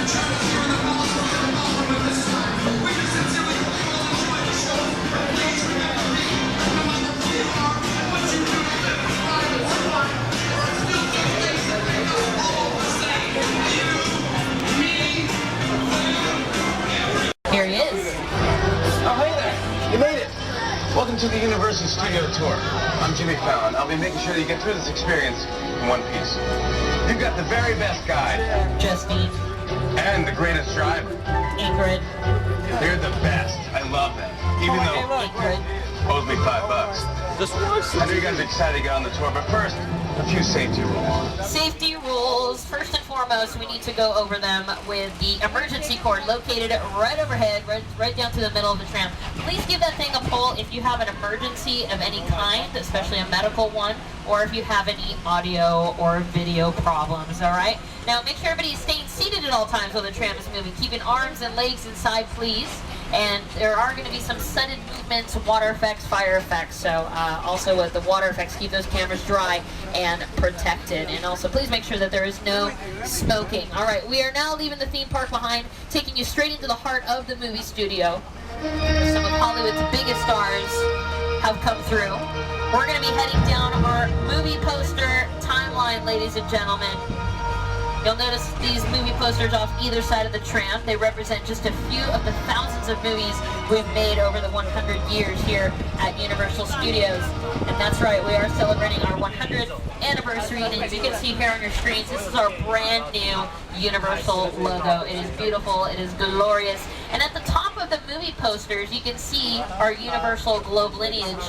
Here he is. Oh, hey there. You made it. Welcome to the Universal Studio Tour. I'm Jimmy Fallon. I'll be making sure that you get through this experience in one piece. You've got the very best guide. Justine. And the greatest driver. Ingrid. They're the best. I love them. Even though Ingrid. owes me $5. I know you guys are excited to get on the tour, but first, a few safety rules. Safety rules. First and foremost, we need to go over them with the emergency cord located right overhead, right down to the middle of the tram. Please give that thing a pull if you have an emergency of any kind, especially a medical one, or if you have any audio or video problems, all right? Now, make sure everybody is staying seated at all times while the tram is moving, keeping arms and legs inside, please. And there are going to be some sudden movements, water effects, fire effects. So also with the water effects, keep those cameras dry and protected. And also please make sure that there is no smoking. All right, we are now leaving the theme park behind, taking you straight into the heart of the movie studio. Some of Hollywood's biggest stars have come through. We're going to be heading down our movie poster timeline, ladies and gentlemen. You'll notice these movie posters off either side of the tram. They represent just a few of the thousands of movies we've made over the 100 years here at Universal Studios. And that's right, we are celebrating our 100th anniversary. And as you can see here on your screens, this is our brand new Universal logo. It is beautiful, it is glorious. And at the top of the movie posters, you can see our Universal globe lineage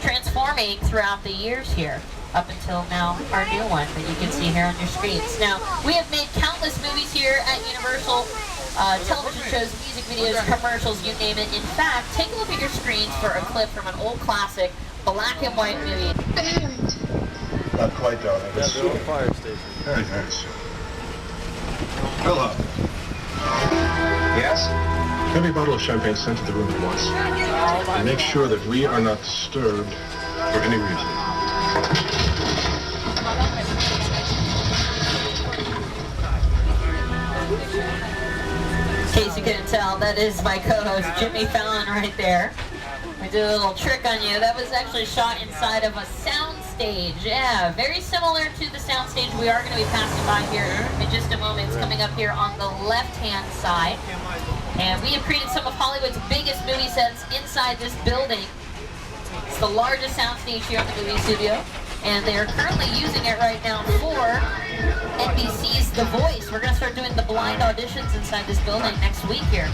transforming throughout the years here, up until now our new one that you can see here on your screens. Now, we have made countless movies here at Universal, television shows, music videos, commercials, you name it. In fact, take a look at your screens for a clip from an old classic, black and white movie. Not quite, darling. Yeah, they're on fire station. Very, very soon. Hello. Yes? Every bottle of champagne sent to the room at once. And make sure that we are not disturbed for any reason. In case you couldn't tell, that is my co-host Jimmy Fallon right there. I did a little trick on you. That was actually shot inside of a sound stage. Yeah, very similar to the sound stage we are going to be passing by here in just a moment. It's coming up here on the left-hand side. And we have created some of Hollywood's biggest movie sets inside this building. It's the largest soundstage here in the movie studio, and they are currently using it right now for NBC's The Voice. We're going to start doing the blind auditions inside this building next week here.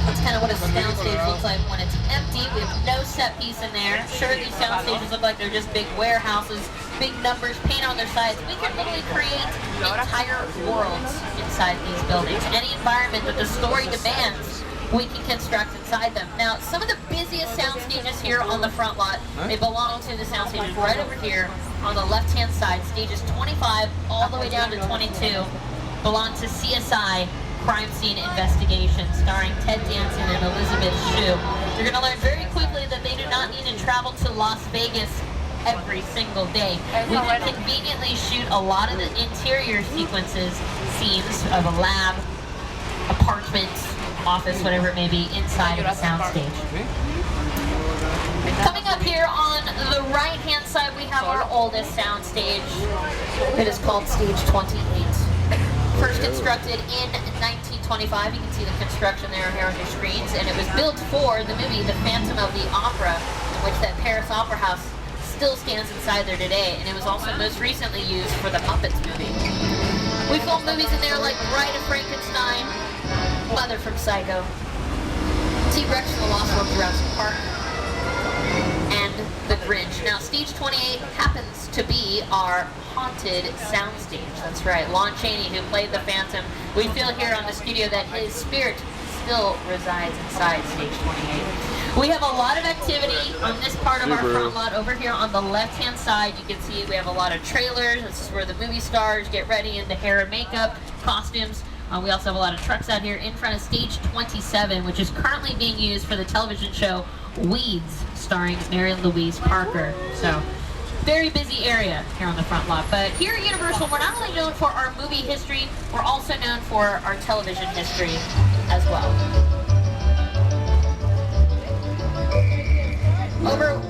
That's kind of what a soundstage looks like when it's empty. We have no set piece in there. Sure, these sound stages look like they're just big warehouses, big numbers, paint on their sides. We can literally create entire worlds inside these buildings. Any environment that the story demands, we can construct inside them. Now, some of the busiest sound stages here on the front lot, they belong to the sound stages right over here on the left-hand side. Stages 25 all the way down to 22 belong to CSI Crime Scene Investigation, starring Ted Danson and Elizabeth Shue. You're going to learn very quickly that they do not need to travel to Las Vegas every single day. We can conveniently shoot a lot of the interior sequences, scenes of a lab, apartment, office, whatever it may be, inside of a soundstage. Coming up here on the right-hand side, we have our oldest soundstage. It is called Stage 28. First constructed in 1925. You can see the construction there here on your screens, and it was built for the movie The Phantom of the Opera, in which that Paris Opera House still stands inside there today, and it was also most recently used for the Muppets movie. We filmed movies in there like Bride of Frankenstein, Mother from Psycho, T-Rex from The Lost World, Jurassic Park, and The Grinch. Now, Stage 28 happens to be our haunted soundstage. That's right, Lon Chaney, who played the Phantom. We feel here on the studio that his spirit still resides inside Stage 28. We have a lot of activity on this part of our front lot. Over here on the left-hand side, you can see we have a lot of trailers. This is where the movie stars get ready in the hair and makeup, costumes. We also have a lot of trucks out here in front of stage 27, which is currently being used for the television show Weeds, starring Mary Louise Parker. So, very busy area here on the front lot. But here at Universal, we're not only known for our movie history, we're also known for our television history as well. Over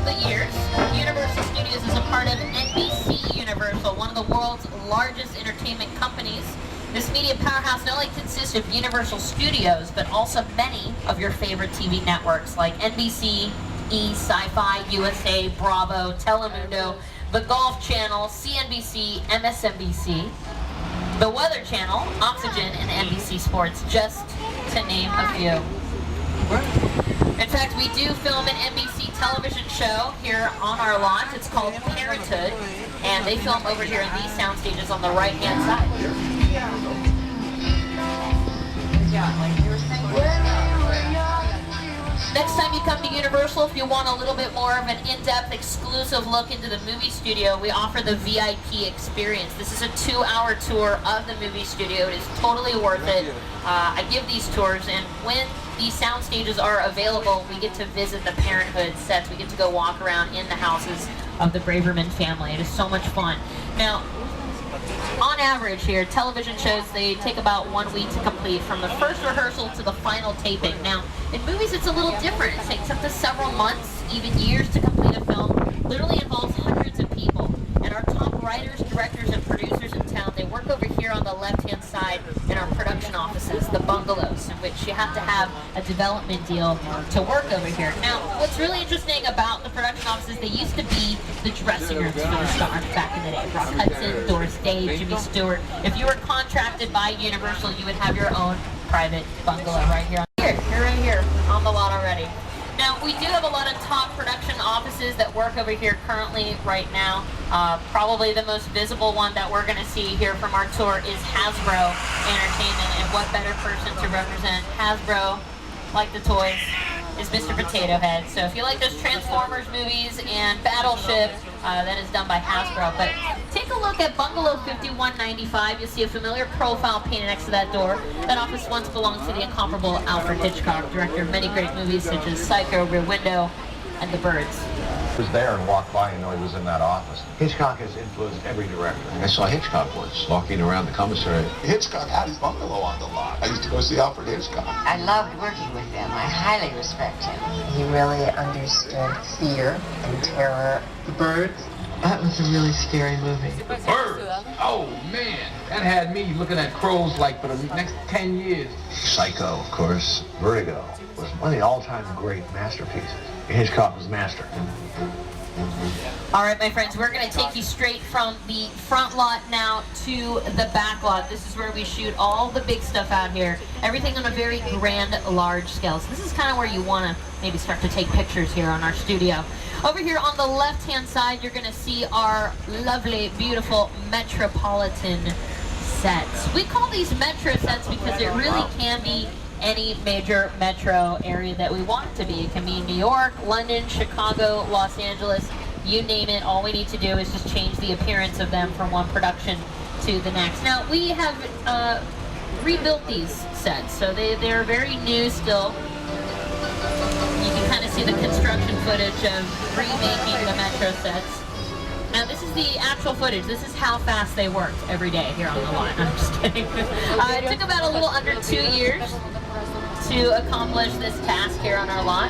the years, Universal Studios is a part of NBC Universal, one of the world's largest entertainment companies. This media powerhouse not only consists of Universal Studios, but also many of your favorite TV networks like NBC, E, Sci-Fi, USA, Bravo, Telemundo, the Golf Channel, CNBC, MSNBC, the Weather Channel, Oxygen, and NBC Sports, just to name a few. In fact, we do film an NBC television show here on our lot. It's called Parenthood, and they film over here in these sound stages on the right-hand side. Next time you come to Universal, if you want a little bit more of an in-depth, exclusive look into the movie studio, we offer the VIP experience. This is a 2-hour tour of the movie studio. It is totally worth it. I give these tours, and when these sound stages are available, we get to visit the Parenthood sets. We get to go walk around in the houses of the Braverman family. It is so much fun. Now, on average here, television shows, they take about 1 week to complete, from the first rehearsal to the final taping. Now, in movies, it's a little different. It takes up to several months, even years, to complete a film. Literally involves hundreds of people. And our top writers, directors, and producers in town, they work over here on the left-hand side in our production offices, the bungalows, in which you have to have a development deal to work over here. Now, what's really interesting about the production offices, they used to be the dressing rooms for the stars back in the day. Rock Hudson, Doris Day, Jimmy Stewart. If you were contracted by Universal, you would have your own private bungalow right here. You're right here on the lot already. Now, we do have a lot of top production offices that work over here currently right now. Probably the most visible one that we're going to see here from our tour is Hasbro Entertainment. And what better person to represent Hasbro, like the toys, is Mr. Potato Head. So if you like those Transformers movies and Battleship, that is done by Hasbro. But take a look at Bungalow 5195. You'll see a familiar profile painted next to that door. That office once belonged to the incomparable Alfred Hitchcock, director of many great movies such as Psycho, Rear Window, and The Birds. I was there and walked by and know he was in that office. Hitchcock has influenced every director. I saw Hitchcock once walking around the commissary. Hitchcock had his bungalow on the lot. I used to go see Alfred Hitchcock. I loved working with him. I highly respect him. He really understood fear and terror. The Birds? That was a really scary movie. Birds? Oh, man. That had me looking at crows like for the next 10 years. Psycho, of course. Vertigo was one of the all-time great masterpieces. Hitchcock was master. All right, my friends, we're going to take you straight from the front lot now to the back lot. This is where we shoot all the big stuff out here. Everything on a very grand, large scale. So this is kind of where you want to maybe start to take pictures here on our studio. Over here on the left-hand side, you're going to see our lovely, beautiful Metropolitan sets. We call these Metro sets because it really can be any major metro area that we want it to be. It can be New York, London, Chicago, Los Angeles, you name it. All we need to do is just change the appearance of them from one production to the next. Now, we have rebuilt these sets, so they're very new still. You can kind of see the construction footage of remaking the Metro sets. Now, this is the actual footage. This is how fast they worked every day here on the lot. I'm just kidding. It took about a little under 2 years to accomplish this task here on our lot.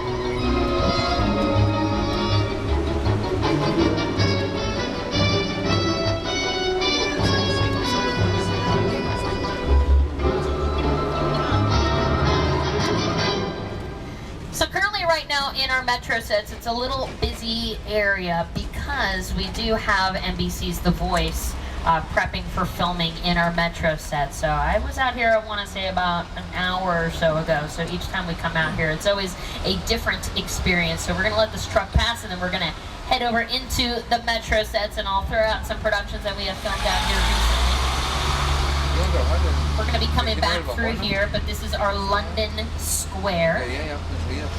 So currently right now in our Metro sets, it's a little busy area because we do have NBC's The Voice prepping for filming in our Metro set. So I was out here, I want to say about an hour or so ago. So each time we come out here, it's always a different experience. So we're going to let this truck pass and then we're going to head over into the Metro sets, and I'll throw out some productions that we have filmed out here recently. We're going to be coming back through here, but this is our London Square.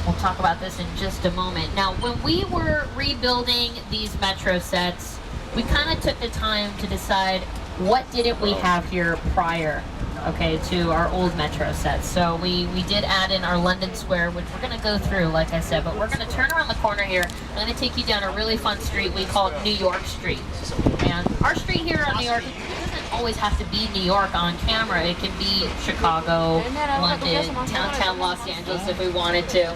We'll talk about this in just a moment. Now, when we were rebuilding these Metro sets, we kind of took the time to decide what didn't we have here prior okay, to our old Metro sets. So we did add in our London Square, which we're going to go through, like I said, but we're going to turn around the corner here. I'm going to take you down a really fun street. We call it New York Street. And our street here on New York, it doesn't always have to be New York on camera. It can be Chicago, London, downtown Los Angeles if we wanted to.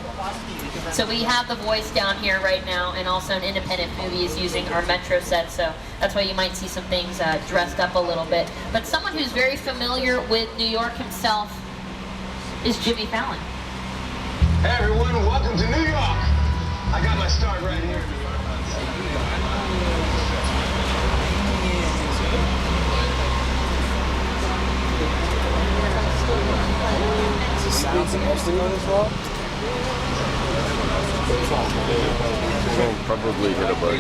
So we have The Voice down here right now, and also an independent movie is using our Metro set, so that's why you might see some things dressed up a little bit. But someone who's very familiar with New York himself is Jimmy Fallon. Hey everyone, welcome to New York. I got my start right here. Is the sound supposed to go this well? We'll probably hit a bug.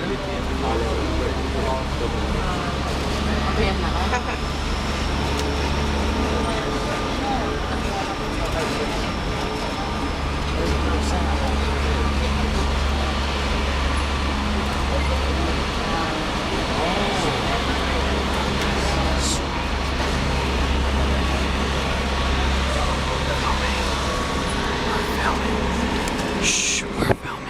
Shh, we're filming.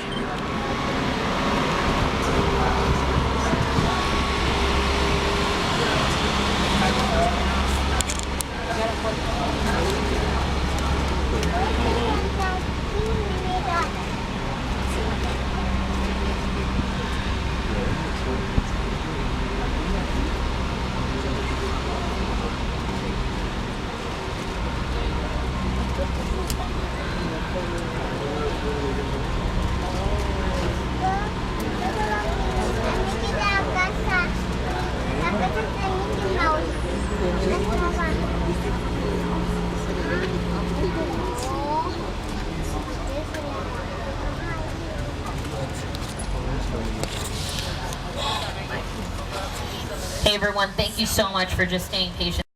Hey everyone, thank you so much for just staying patient.